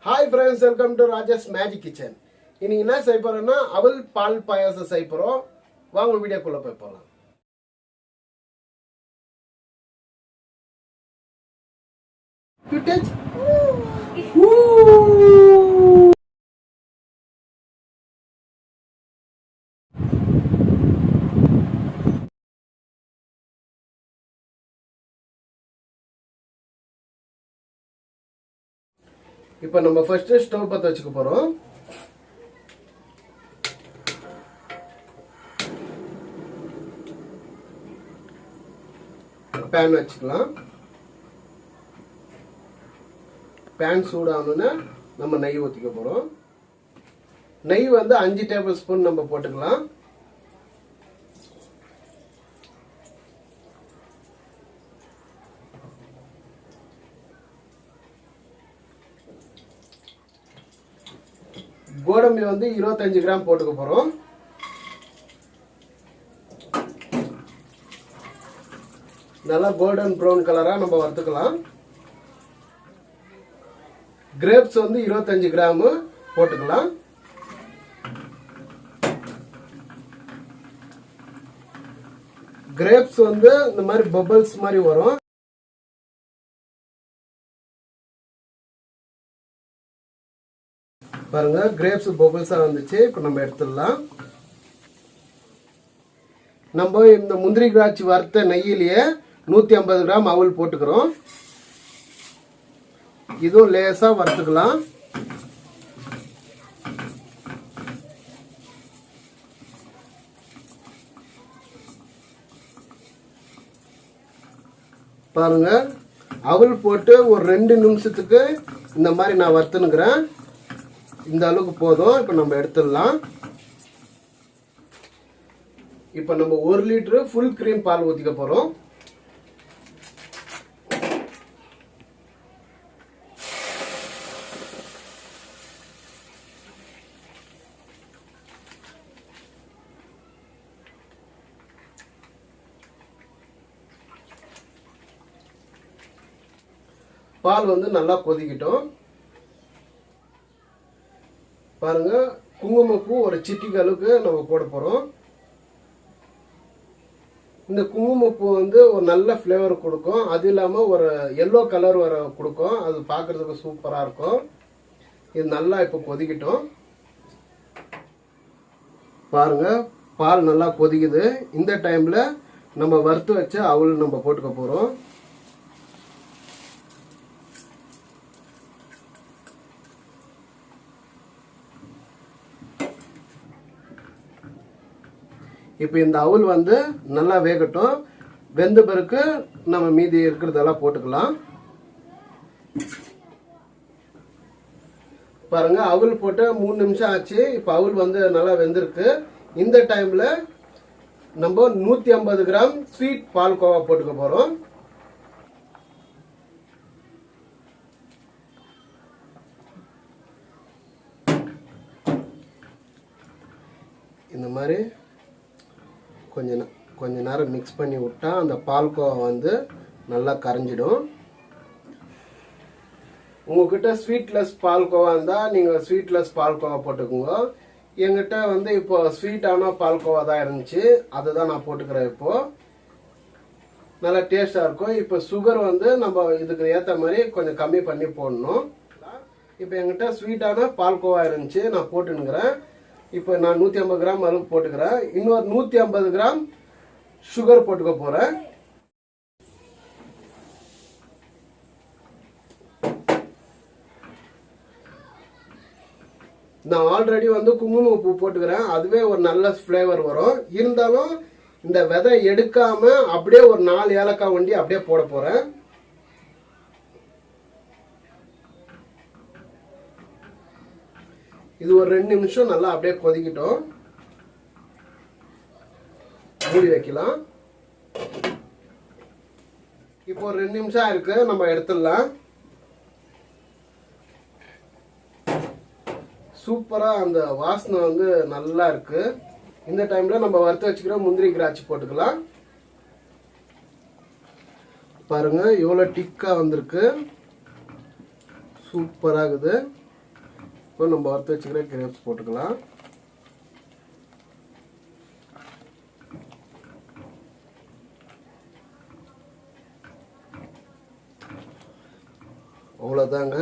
Hi friends, welcome to Raja's Magic Kitchen. இன்னைக்கு என்ன செய்ய போறோம்னா அவல் பால் பாயாசம் செய்ய போறோம். வாங்க வீடியோக்குள்ள போய் போலாம். Footage. இப்போ நம்ம ஃபர்ஸ்ட் ஸ்டவ் பத்த வச்சுக்க போறோம். பேன் வச்சுக்கலாம். பேன் சூடானோன்னா நம்ம நெய் ஊத்திக்க போறோம். நெய் வந்து 5 டேபிள் ஸ்பூன் நம்ம போட்டுக்கலாம். கோடம்பி வந்து 25 கிராம் போட்டுக்க போறோம். நல்லா கோல்டன் ப்ரௌன் கலரா நம்ம வறுத்துக்கலாம். கிரேப்ஸ் வந்து 25 கிராம் போட்டுக்கலாம். கிரேப்ஸ் வந்து இந்த மாதிரி பபிள்ஸ் மாதிரி வரும். பாருங்க, கிரேப்ஸ் பபிள்ஸா வந்துச்சு. இப்போ நம்ம எடுத்துடலாம். நம்ம இந்த முந்திரி திராட்சை வறுத்த நெய்யிலேயே 150 கிராம் அவல் போட்டுக்கிறோம். இதுவும் லேசா வறுத்துக்கலாம். பாருங்க, அவல் போட்டு ஒரு 2 நிமிஷத்துக்கு இந்த மாதிரி நான் வறுத்துனுக்கிறேன். இந்த அளவுக்கு போதும். இப்போ நம்ம எடுத்துடலாம். இப்போ நம்ம 1 லிட்டர் ஃபுல் கிரீம் பால் ஊத்திக்க போறோம். பால் வந்து நல்லா கொதிக்கட்டும். பாருங்க, குங்குமப்பூ ஒரு சிட்டிக்கு அளவுக்கு நம்ம போட போறோம். இந்த குங்குமப்பூ வந்து ஒரு நல்ல ஃப்ளேவர் கொடுக்கும். அது இல்லாம ஒரு எல்லோ கலர் வர கொடுக்கும். அது பார்க்கிறதுக்கு சூப்பரா இருக்கும். இது நல்லா இப்போ கொதிக்கட்டும். பாருங்க, பால் நல்லா கொதிக்குது. இந்த டைம்ல நம்ம வறுத்து வச்ச அவல் நம்ம போட்டுக்க போறோம். இப்போ இந்த அவல் வந்து நல்லா வேகட்டும். வெந்த பிறகு நம்ம மீதி இருக்கிறதெல்லாம் போட்டுக்கலாம். பாருங்க, அவல் போட்டு 3 நிமிஷம் ஆச்சு. இப்போ அவல் வந்து நல்லா வெந்திருக்கு. இந்த டைம்ல நம்ம 150 கிராம் ஸ்வீட் பால்கோவா போட்டுக்க போறோம். இந்த மாதிரி கொஞ்ச நேரம் மிக்ஸ் பண்ணி விட்டா அந்த பால்கோவா வந்து நல்லா கரைஞ்சிடும். உங்ககிட்ட ஸ்வீட்லெஸ் பால்கோவா இருந்தா நீங்க ஸ்வீட்லெஸ் பால்கோவா போட்டுக்கோங்க. என்கிட்ட வந்து இப்போ ஸ்வீட்டான பால்கோவா தான் இருந்துச்சு, அதுதான் நான் போட்டுக்கிறேன். இப்போ நல்லா டேஸ்டா இருக்கும். இப்போ சுகர் வந்து நம்ம இதுக்கு ஏற்ற மாதிரி கொஞ்சம் கம்மி பண்ணி போடணும். இப்போ என்கிட்ட ஸ்வீட்டான பால்கோவா இருந்துச்சு, நான் போட்டுனுக்கிறேன். இப்போ நான் 150 கிராம் அளவுக்கு போட்டுக்கிறேன். இன்னொரு 150 கிராம் சுகர் போட்டுக்க போறேன். நான் ஆல்ரெடி வந்து குங்குமப்பூ போட்டுக்கிறேன். அதுவே ஒரு நல்ல ஃப்ளேவர் வரும். இருந்தாலும் இந்த விதை எடுக்காம அப்படியே ஒரு 4 ஏலக்காய் வண்டி அப்படியே போட போறேன். இது ஒரு 2 நிமிஷம் நல்லா அப்படியே கொதிக்கட்டும். மூடி வைக்கலாம். இப்போ ஒரு 2 நிமிஷம் இருக்கு, நம்ம எடுத்துடலாம். சூப்பரா அந்த வாசனை வந்து நல்லா இருக்கு. இந்த டைம்ல நம்ம வறுத்து வச்சுக்கிற முந்திரி திராட்சை போட்டுக்கலாம். பாருங்க, எவ்வளவு டிக்கா வந்திருக்கு. சூப்பரா இருக்குது. இப்போ நம்ம வறுத்து வச்சுக்கிற கிரேப்ஸ் போட்டுக்கலாம். அவ்வளோதாங்க.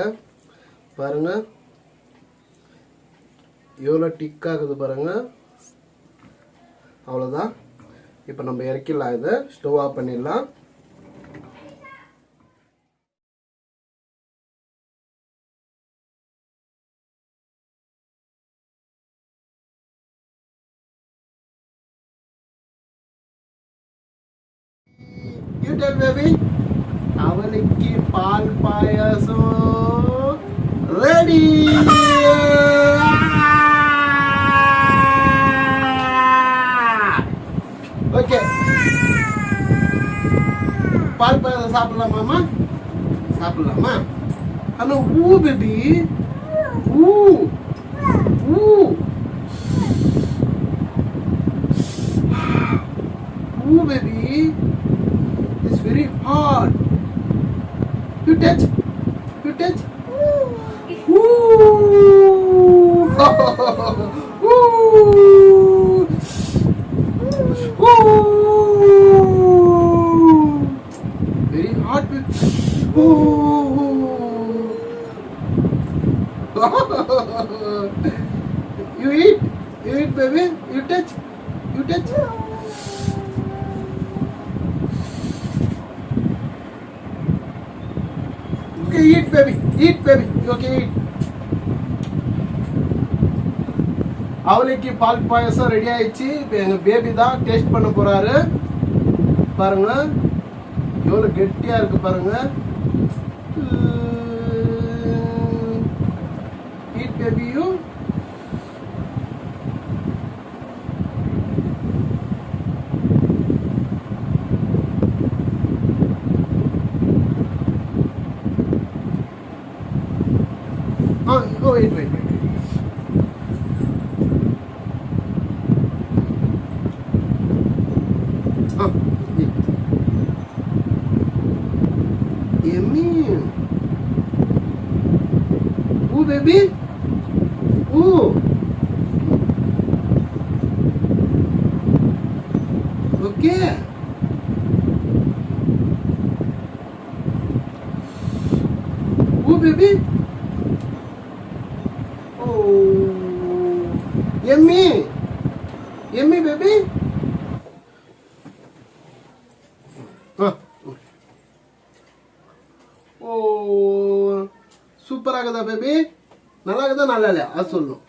பாருங்க எவ்வளோ டிக் ஆகுது பாருங்க. அவ்வளோதான். இப்போ நம்ம இறக்கிடலாம். இதை ஸ்டவ் ஆஃப் பண்ணிடலாம். You tell baby. அவனுக்கு பால் பாயாசம் ரெடி. ஓகே, பால் பாயாசம் சாப்பிடலாமா? சாப்பிடலாமா? Hello ooh baby, ooh ooh ooh baby. It's very hard. You touch. You touch. Ooh. Ooh. Ooh. Very hard. Ooh. You eat. You eat, baby. You touch. You touch. Okay, eat baby, eat baby. Okay, eat. அவளுக்கு பால் பாயாசம் ready ஆயிடுச்சு. இப்போ எங்க baby தான் taste பண்ண போறாரு. பாருங்க எவ்வளவு கெட்டியா இருக்கு பாருங்க. Eat baby you. Oh, wait. Yummy. Ooh, baby. Ooh. Okay. Ooh, baby. Yummy, yummy baby. Oh, super ஆகுதா பேபி? நல்லா இருக்குதா நல்லா இல்லையா அது சொல்லணும்.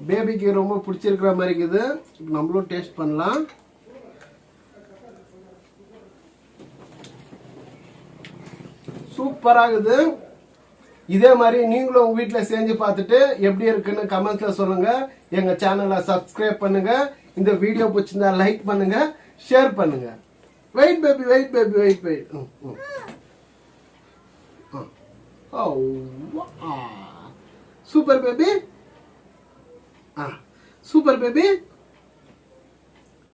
பேபிக்கு ரொம்ப பிடிச்சிருக்கிற மாதிரி இருக்குது. நம்மளும் டேஸ்ட் பண்ணலாம். சூப்பர் ஆகுது. இதே மாதிரி நீங்களும் உங்க வீட்டில் செஞ்சு பார்த்துட்டு எப்படி இருக்குன்னு கமெண்ட்ல சொல்லுங்க. எங்க சேனலை சப்ஸ்கிரைப் பண்ணுங்க. இந்த வீடியோ பிடிச்சிருந்தா லைக் பண்ணுங்க, ஷேர் பண்ணுங்க. Wait baby, wait baby, wait wait. Super baby, super baby.